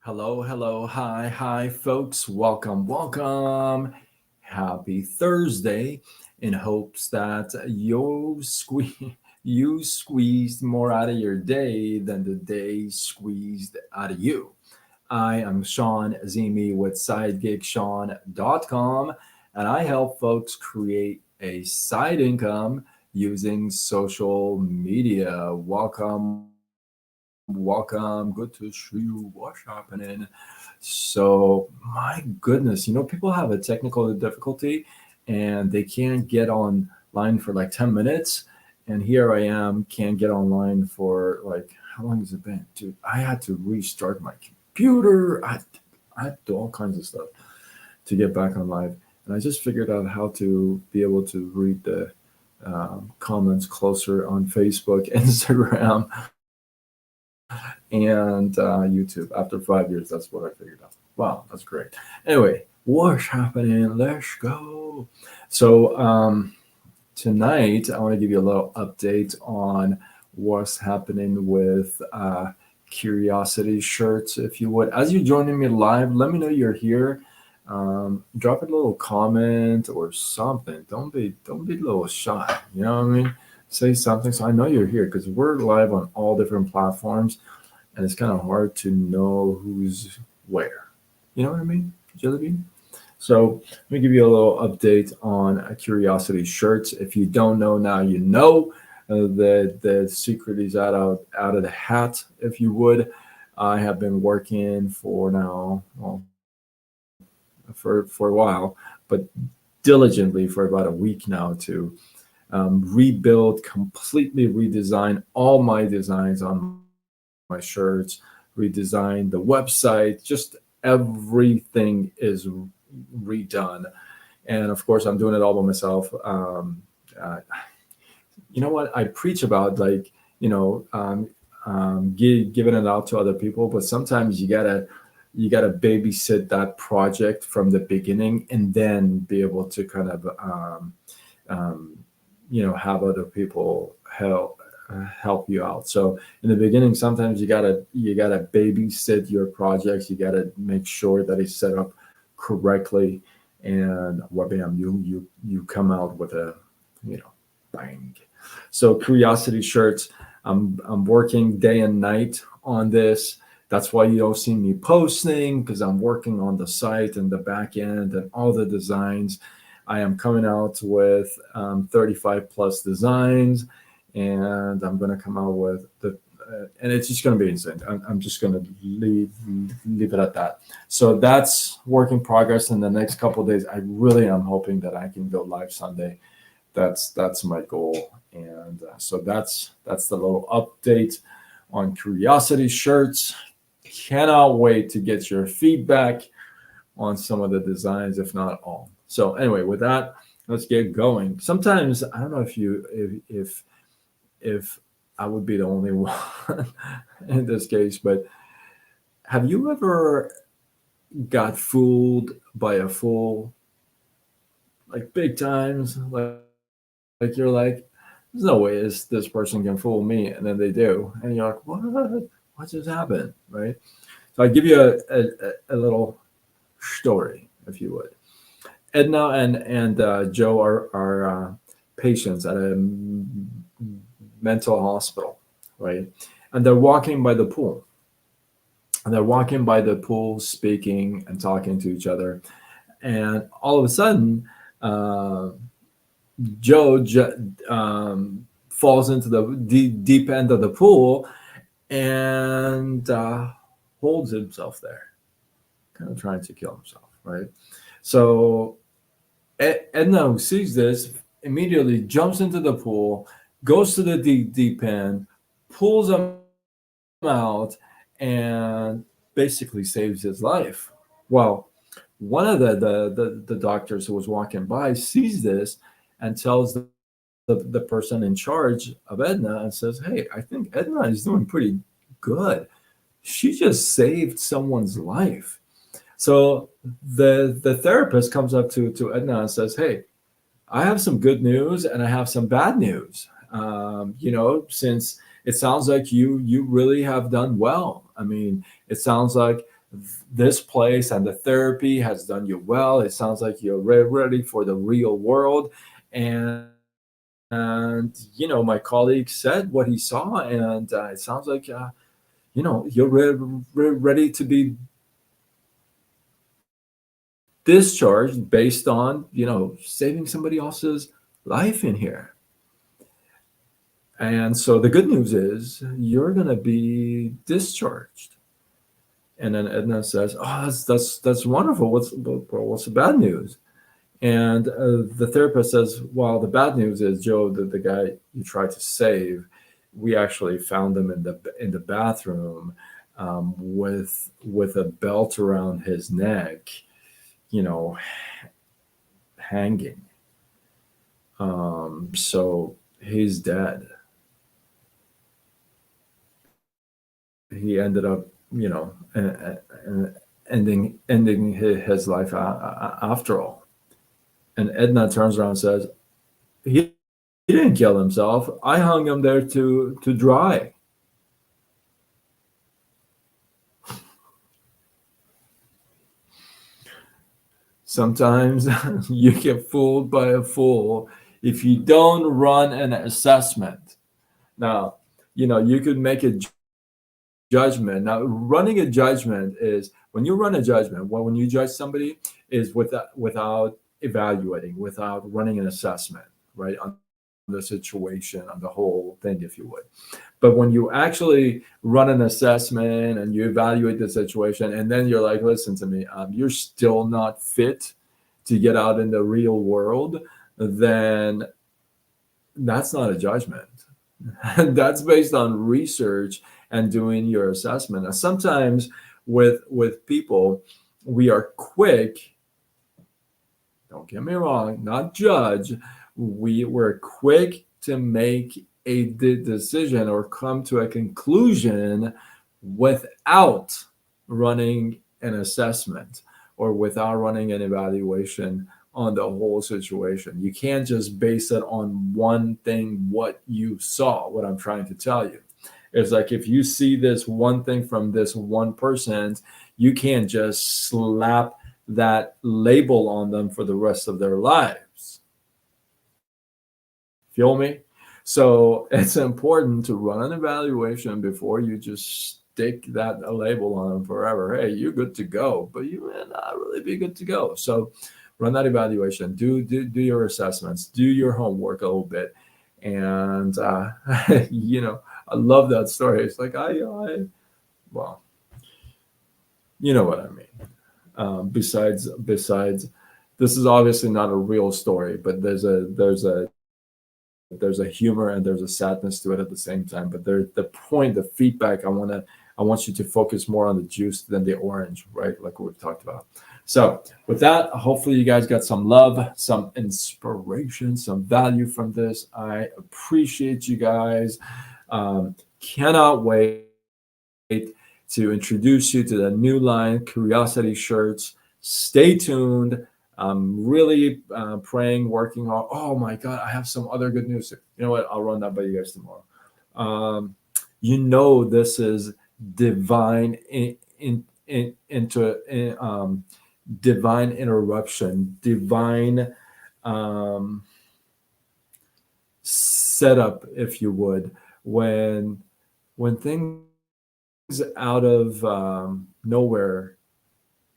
Hello, hello, hi, folks. Welcome. Happy Thursday. In hopes that you squeezed more out of your day than the day squeezed out of you. I am Sean Zimi with SideGigSean.com, and I help folks create a side income using social media. Welcome. Good to see you. What's happening? So, my goodness, people have a technical difficulty and they can't get online for like 10 minutes. And here I am, can't get online for like, how long has it been? Dude, I had to restart my computer. I had to do all kinds of stuff to get back on live. And I just figured out how to be able to read the comments closer on Facebook, Instagram, and YouTube. After 5 years, that's what I figured out. Wow, that's great. Anyway, what's happening? Let's go. So, tonight, I want to give you a little update on what's happening with Curiosity shirts, if you would. As you're joining me live, let me know you're here. Drop a little comment or something. Don't be a little shy. You know what I mean? Say something so I know you're here because we're live on all different platforms and it's kind of hard to know who's where. You know what I mean, Jelly Bean? So let me give you a little update on Curiosity shirts. If you don't know now, you know. The secret is out of the hat, if you would. I have been working for now, well, for a while, but diligently for about a week now to rebuild, completely redesign all my designs on my shirts, redesign the website, just everything is redone. And of course, I'm doing it all by myself. Uh, you know what? I preach about like, giving it out to other people, but sometimes you gotta babysit that project from the beginning and then be able to kind of um, have other people help you out. So in the beginning, sometimes you gotta babysit your projects. You gotta make sure that it's set up correctly, and bam, you come out with a you know bang. So Curiosity shirts, I'm working day and night on this. That's why you don't see me posting because I'm working on the site and the back end and all the designs. I am coming out with 35 plus designs, and I'm going to come out with and it's just going to be insane. I'm just going to leave it at that. So that's work in progress. In the next couple of days, I really am hoping that I can go live Sunday. That's my goal, and so that's the little update on Curiosity shirts. Cannot wait to get your feedback on some of the designs, if not all. So anyway, with that, let's get going. Sometimes I don't know if I would be the only one in this case, but have you ever got fooled by a fool, like big times? Like you're like, there's no way this person can fool me, and then they do, and you're like, what just happened, right? So I give you a little story, if you would. Edna and Joe are patients at a mental hospital, right? And they're walking by the pool, speaking and talking to each other, and all of a sudden, uh, falls into the deep end of the pool and holds himself there, kind of trying to kill himself, right? So Edna, who sees this, immediately jumps into the pool, goes to the deep end, pulls him out, and basically saves his life. Well, one of the doctors who was walking by sees this and tells the person in charge of Edna and says, "Hey, I think Edna is doing pretty good. She just saved someone's life." So the therapist comes up to Edna and says, "Hey, I have some good news and I have some bad news. Since it sounds like you really have done well. I mean, it sounds like this place and the therapy has done you well. It sounds like you're ready for the real world. And my colleague said what he saw, and it sounds like you're ready to be discharged based on saving somebody else's life in here. And so the good news is you're going to be discharged. And then Edna says, "Oh, that's wonderful. What's the bad news?" And the therapist says, "Well, the bad news is, Joe, the guy you tried to save, we actually found him in the bathroom, with a belt around his neck, you know, hanging. So he's dead. He ended up, ending his life after all." And Edna turns around and says, he didn't kill himself. I hung him there to dry." Sometimes you get fooled by a fool if you don't run an assessment. Now, you could make a judgment. Now, running a judgment is when you run a judgment, when you judge somebody, is without evaluating, without running an assessment, right, on the situation, on the whole thing, if you would. But when you actually run an assessment and you evaluate the situation, and then you're like, "Listen to me, you're still not fit to get out in the real world," then that's not a judgment. That's based on research and doing your assessment. And sometimes with people, we are quick. Don't get me wrong, not judge. We were quick to make a decision or come to a conclusion without running an assessment or without running an evaluation on the whole situation. You can't just base it on one thing, what you saw. What I'm trying to tell you is, like, if you see this one thing from this one person, you can't just slap that label on them for the rest of their lives. Feel me? So it's important to run an evaluation before you just stick that label on them forever. Hey, you're good to go, but you may not really be good to go. So run that evaluation. Do your assessments. Do your homework a little bit. And I love that story. It's like well, you know what I mean. Besides, this is obviously not a real story, but there's a humor and there's a sadness to it at the same time. But the point, the feedback, I want you to focus more on the juice than the orange, right? Like we've talked about. So with that, hopefully you guys got some love, some inspiration, some value from this. I appreciate you guys. Cannot wait to introduce you to the new line, Curiosity Shirts. Stay tuned. I'm really praying, working on. Oh my God, I have some other good news. You know what? I'll run that by you guys tomorrow. This is divine divine interruption, divine setup, if you would, when things out of nowhere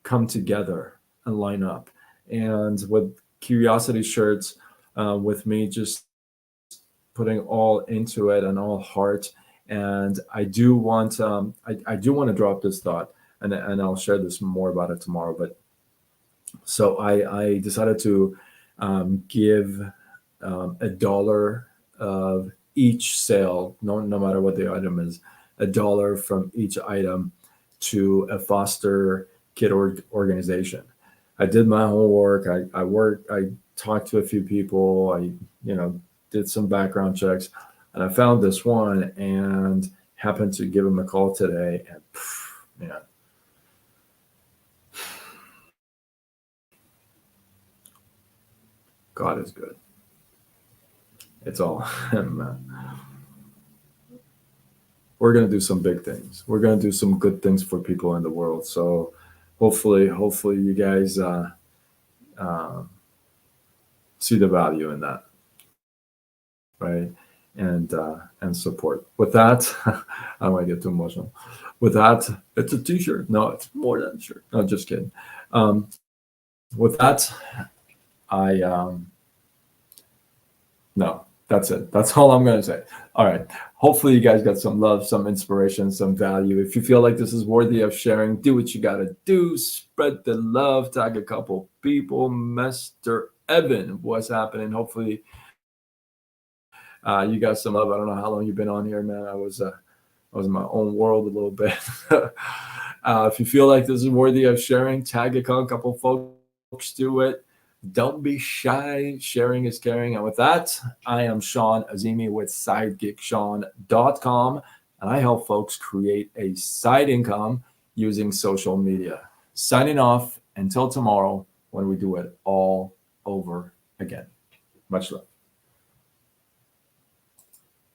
come together and line up. And with Curiosity Shirts, with me just putting all into it and all heart. And I do want to drop this thought, and I'll share this more about it tomorrow. But so I decided to give $1 of each sale, no matter what the item is, $1 from each item to a foster kid organization. I did my homework. I talked to a few people. I did some background checks, and I found this one and happened to give him a call today. And man, God is good. It's all him. we're going to do some big things. We're going to do some good things for people in the world. So hopefully you guys uh, see the value in that, right? And support. With that, I don't want to get too emotional. With that, it's a T-shirt. No, it's more than a shirt. No, just kidding. With that, I no, that's it. That's all I'm going to say. All right. Hopefully, you guys got some love, some inspiration, some value. If you feel like this is worthy of sharing, do what you got to do. Spread the love. Tag a couple people. Mr. Evan, what's happening? Hopefully, you got some love. I don't know how long you've been on here, man. I was in my own world a little bit. If you feel like this is worthy of sharing, tag a couple folks, do it. Don't be shy. Sharing is caring. And with that, I am Sean Azimi with sidekicksean.com, and I help folks create a side income using social media. Signing off until tomorrow when we do it all over again. Much love.